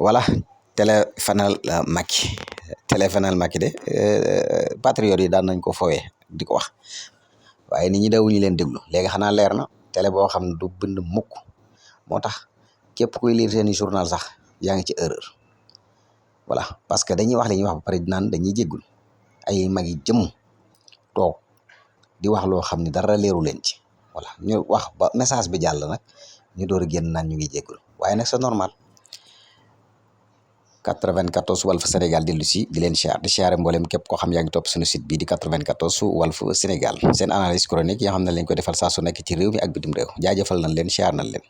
voilà téléfanal Macky téléfanal Macky de patriote yi daan nañ ko fowee di ko wax waaye nit ñi dawuñu leen déglu léegi xanaa leer na télé boo xam ne du bind mukk moo tax képp kuy lire seeni journal sax yaa ngi ci erreur voilà parce que dañuy wax li ñuy wax ba pare naan dañuy jéggul ay mag yi jëm toog di wax loo xam ne dara leeru leen ci voilà ñu wax ba message bi jàll nag ñu door a génn naan ñu ngi jéggul waaye nag c'est normal 94 Walf Sénégal dellu si di leen siyaar di siyaare mboolem képp koo xam yaa ngi topp suñu site bi di 94 Walf Sénégal seen analyse chronique yoo xam ne lañ ko defal saa su nekk ci réew mi ak bitim réew jaajëfal nañ leen siyaar nañ leen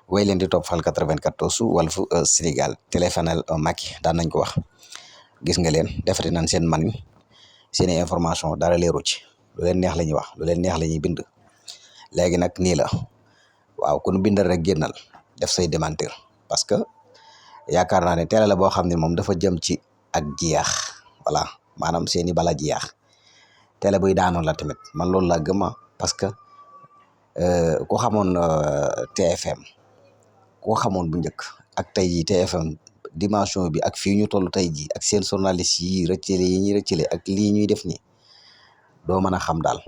way leen di topp fal 94 Walf Sénégal téléfanal Macky daan nañ ko wax gis nga leen defati nañ seen man seeni information dara leeru ci lu leen neex la ñuy wax lu leen neex la ñuy bind léegi nag nii la waaw kon bindal rek génnal def say démentir parce que yaakaar naa ne télé la boo xam ne moom dafa jëm ci ak jeex voilà maanaam seeni bala jeex télé buy daanoon la tamit man loolu laa gëma parce que ku xamoon TFM ku xamoon bu njëkk ak tey jii TFM dimension bi ak fii ñu toll tey jii ak seen journaliste yi rëccale yi ñuy rëccale ak lii ñuy def nii doo mën a xam daal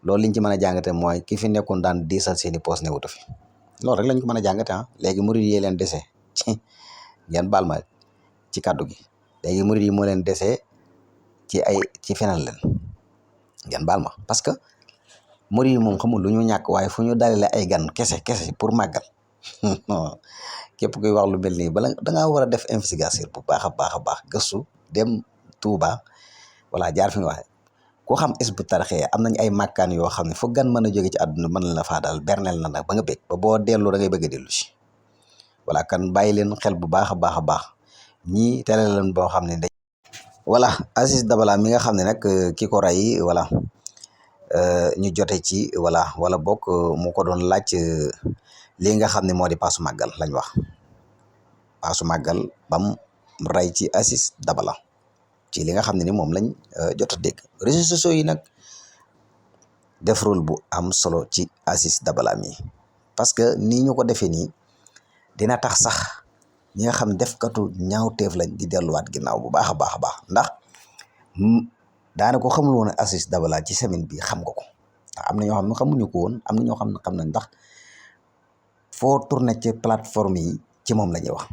loolu liñ ci mën a jàngate mooy ki fi nekkoon daan diisal seeni poos newutu fi loolu rek lañ ko mën a jàngate léegi murid yi leen dese ngeen baal ma ci kàddu gi léegi murid yi moo leen dese ci fenal leen ngeen baal ma parce que murid yi moom xamul lu ñu ñàkk waaye fu ñu dalale ay gan kese pour màggal képp kuy wax lu mel nii bala dangaa war a def investigation bu baax a baax gëstu dem Touba voilà jaar fi nga waxe koo xam Hizbut Tarqiyyah am nañ ay màkkaan yoo xam ne foog gan mën a jóge ci àdduna mën la faa daal berneel na nag ba nga bég ba boo dellu da ngay bëgg a dellu si voilà kan bàyyi leen xel bu baax a baax ñii télé leen boo xam ne dañ voilà Aziz Dabala mi nga xam ne nag ki ko rey voilà ñu jote ci voilà wala bokk mu ko doon laaj lii nga xam ne moo di paasu màggal lañ wax paasu màggal bam rey ci Aziz Dabala ci li nga xam ne ni moom lañ jot a dégg réseaux sociaux yi nag def rôle bu am solo ci Aziz Dabala mi parce que nii ñu ko defee nii dina tax sax ñi nga xam defkatu ñaawteef lañ di delluwaat ginnaaw bu baax a baax ndax daana ko xamul woon Aziz Dabala ci semaine bi xam nga ko am na ñoo xam ne xamuñu ko woon am na ñoo xam ne xam nañ ndax foo tourné ci plateforme yi ci moom la ñuy wax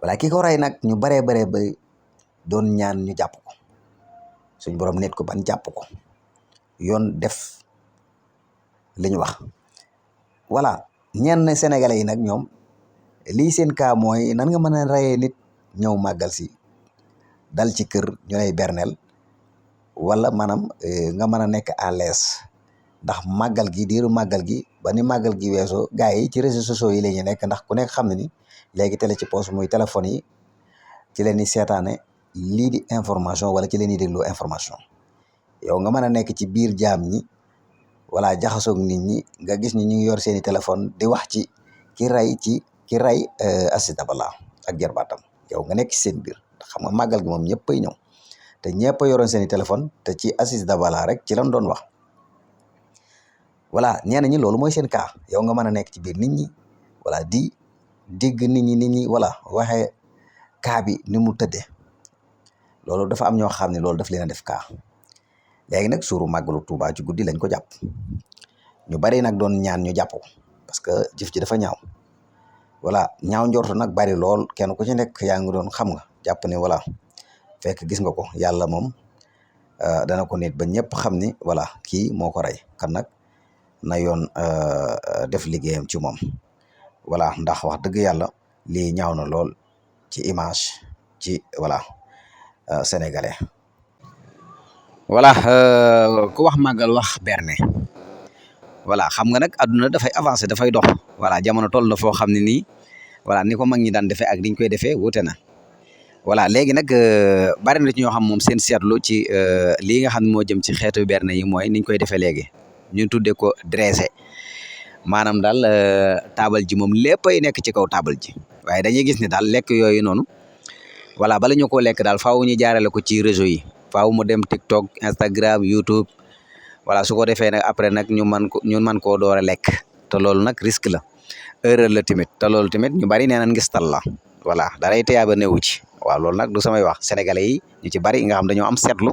voilà ki ko rey nag ñu baree ba doon ñaan ñu jàpp ko suñ borom nit ko ban jàpp ko yoon def li ñu wax voilà ñenn sénégalais yi nag ñoom lii seen cas mooy nan nga mën a reyee nit ñëw màggal si dal ci kër ñu lay berneel wala maanaam nga mën a nekk à l'aise ndax màggal gi diiru màggal gi ba ni màggal gi weesoo gars yi ci réseaux sociaux yi la ñu nekk ndax ku nekk xam ne ni léegi télé ci poche muy téléphone yi ci leen di seetaane lii di information wala ci leen di déglu information yow nga mën a nekk ci biir jaam ñi wala jaxasoog nit ñi nga gis ni ñu ngi yor seeni téléphone di wax ci ki ray Aziz Dabala ak jarbaatam yow nga nekk ci seen biir xam nga màggal gi moom ñëpp ay ñëw te ñëpp a yoroon seeni téléphone te ci Aziz Dabala rek ci lañ doon wax voilà ñenn ñi loolu mooy seen cas yow nga mën a nekk ci biir nit ñi voilà di dégg nit ñi voilà waxee cas bi ni mu tëddee loolu dafa am ñoo xam ne loolu daf leen a def cas léegi nag suuru màggalu Tuuba ci guddi lañ ko jàpp ñu bari nag doon ñaan ñu jàpp ko parce que jëf ji dafa ñaaw voilà ñaaw njortu nag bari lool kenn ku ci nekk yaa ngi doon xam nga jàpp ne voilà fekk gis nga ko yàlla moom dana ko nit ba ñëpp xam ni voilà kii moo ko rey kan nag na yoon def liggéeyam ci moom voilà ndax wax dëgg yàlla lii ñaaw na lool ci image ci voilà sénégalais voilà ku wax màggal wax berne voilà xam nga nag àdduna dafay avancer dafay dox voilà jamono toll na foo xam ne nii voilà ni ko mag ñi daan defee ak niñ koy defee wuute na voilà léegi nag bari na ci ñoo xam moom seen seetlu ci lii nga xam ne moo jëm ci xeetu berne yi mooy niñ koy defee léegi ñu tuddee ko dressé maanaam daal taabal ji moom léppay nekk ci kaw taabal ji waaye dañuy gis ne daal lekk yooyu noonu voilà bala ñu ko lekk daal faaw ñu jaarale ko ci réseau yi faaw mu dem TikTok Instagram YouTube voilà su ko defee nag après nag ñu man koo door a lekk te loolu nag risque la erreur la tamit te loolu tamit ñu bari nee nañ ngistal la voilà daray teyaaba newu ci waaw loolu nag du samay wax sénégalais yi ñu ci bari nga xam dañoo am seetlu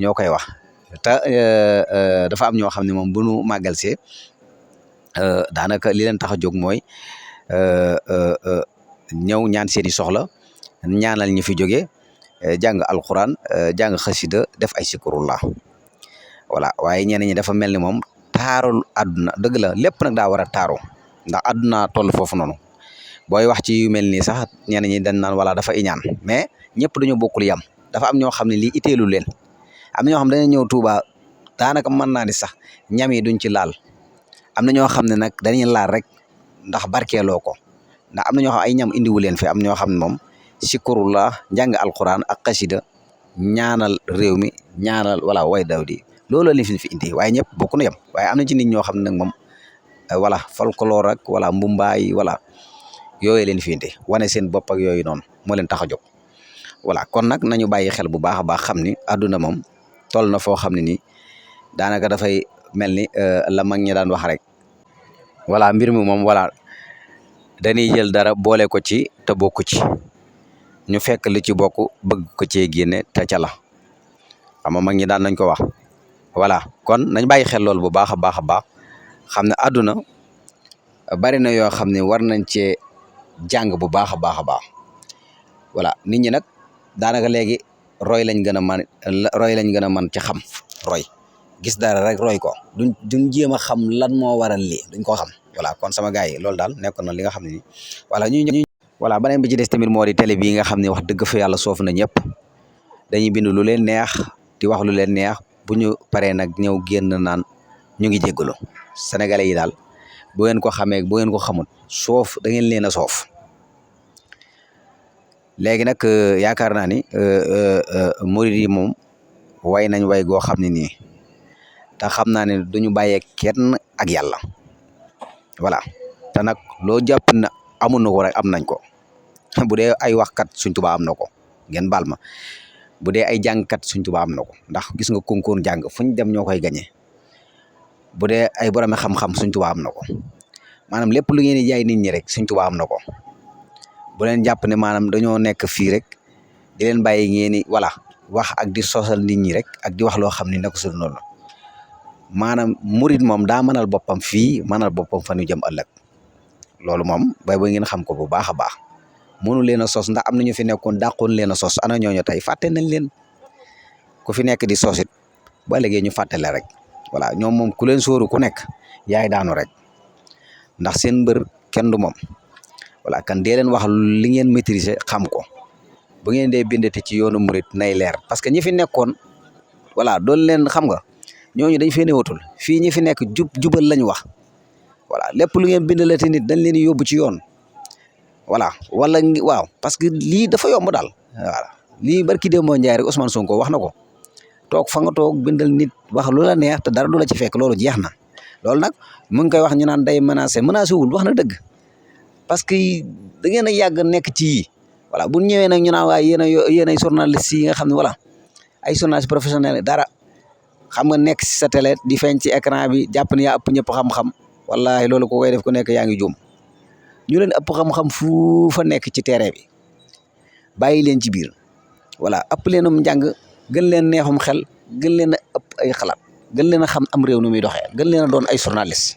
ñoo koy wax te dafa am ñoo xam ne moom bu nu màggal see daanaka li leen tax a jóg mooy ñëw ñaan seeni soxla ñaanal ñi fi jóge jàng alquran jàng xasida def ay sikurullah voilà waaye ñenn ñi dafa mel ni moom taarul àdduna dëgg la lépp nag daa war a taaru ndax àdduna toll foofu noonu booy wax ci yu mel nii sax ñenn ñi dañ naan wala dafa iñaan mais ñëpp dañoo bokkul yam dafa am ñoo xam ne lii iteelu leen am na ñoo xam ne dañuy ñëw Touba daanaka mën naa ni sax ñam yi duñ ci laal am na ñoo xam ne nag dañuy laal rek ndax barkeeloo ko ndax am na ñoo xam ay ñam indiwu leen fi am ñoo xam ne moom sikurullah njàng alquran ak xasida ñaanal réew mi ñaanal wala way daw di loolu la fi indi waaye ñëpp bokk na yam waaye am na ci nit ñoo xam ne nag moom wala folklore ak wala mbumbaay wala yooyu leen fi indi wane seen bopp ak yooyu noonu moo leen tax a jóg voilà kon nag nañu bàyyi xel bu baax a baax xam ni àdduna moom toll na foo xam ne nii daanaka dafay mel ni la mag ñi daan wax rek voilà mbir mi moom voilà dañuy jël dara boole ko ci te bokku ci ñu fekk li ci bokk bëgg ko cee génne te ca la xam nga mag ñi daan nañ ko wax voilà kon nañ bàyyi xel loolu bu baax a baax a baax xam ne àdduna bari na yoo xam ne war nañ cee jàng bu baax a baax a baax voilà nit ñi nag daanaka léegi roy lañ gën a man ci xam roy gis dara rek roy ko duñ jéem a xam lan moo waral lii duñ ko xam voilà kon sama gars yi loolu daal nekkoon na li nga xam ne ni voilà voilà beneen bi ci des tamit moo di télé bii nga xam ne wax dëgg fa yàlla soof na ñëpp dañuy bind lu leen neex di wax lu leen neex bu ñu paree nag ñëw génn naan ñu ngi jéggalu sénégalais yi daal bu ngeen ko xamee bu ngeen ko xamul soof da ngeen leen a soof léegi nag yaakaar naa ni murid yi moom way nañ way goo xam ne nii te xam naa ne duñu bàyyee kenn ak yàlla voilà te nag loo jàpp na amun na ko rek am nañ ko bu dee ay waxkat Sëñ Tuubaa am na ko ngeen baal ma bu dee ay jàngkat Sëñ Tuubaa am na ko ndax gis nga concours jàng fu ñu dem ñoo koy gañe bu dee ay borom xam-xam Sëñ Tuubaa am na ko maanaam lépp lu ngeen di jaay nit ñi rek Sëñ Tuubaa am na ko bu leen jàpp ne maanaam dañoo nekk fii rek di leen bàyyi ngeen ni voilà wax ak di sosal nit ñi rek ak di wax loo xam ne nag su noonu maanaam murid moom daa mënal boppam fii mënal boppam fa ñu jëm ëllëg loolu moom bay ba ngeen xam ko bu baax a baax mënu leen a sos ndax am na ñu fi nekkoon dàqoon leen a sos ana ñooñu tey fàtte nañ leen ku fi nekk di sosit ba léegi ñu fàttale rek voilà ñoom moom ku leen sóoru ku nekk yaay daanu rek ndax seen mbër kenn du moom voilà kan dee leen wax li ngeen maîtriser xam ko bu ngeen dee bindati ci yoonu murid nay leer parce que ñi fi nekkoon voilà doon leen xam nga ñooñu dañ fee newatul fii ñi fi nekk jubal lañ wax voilà lépp lu ngeen bindalati nit dañ leen di yóbbu ci yoon voilà wala waaw parce que lii dafa yomb daal voilà lii barki démboo Njaay rek Ousmane Sonko wax na ko toog fa nga toog bindal nit wax lu la neex te dara du la ci fekk loolu jeex na loolu nag mu ngi koy wax ñu naan day menacé wul wax na dëgg parce que da ngeen a yàgg nekk ci yii voilà bu ñëwee nag ñu naan waaye yéen ay journalistes yi nga xam ne voilà ay journalistes professionnels dara xam nga nekk si sa télé di feeñ ci écran bi jàpp ne yaa ëpp ñëpp xam-xam wallahi loolu ko koy def ku nekk yaa ngi juum ñu leen ëpp xam-xam fu fa nekk ci terrain bi bàyyi leen ci biir voilà ëpp leenum njàng gën leen neexum xel gën leen a ëpp ay xalaat gën leen a xam am réew nu muy doxee gën leen a doon ay journaliste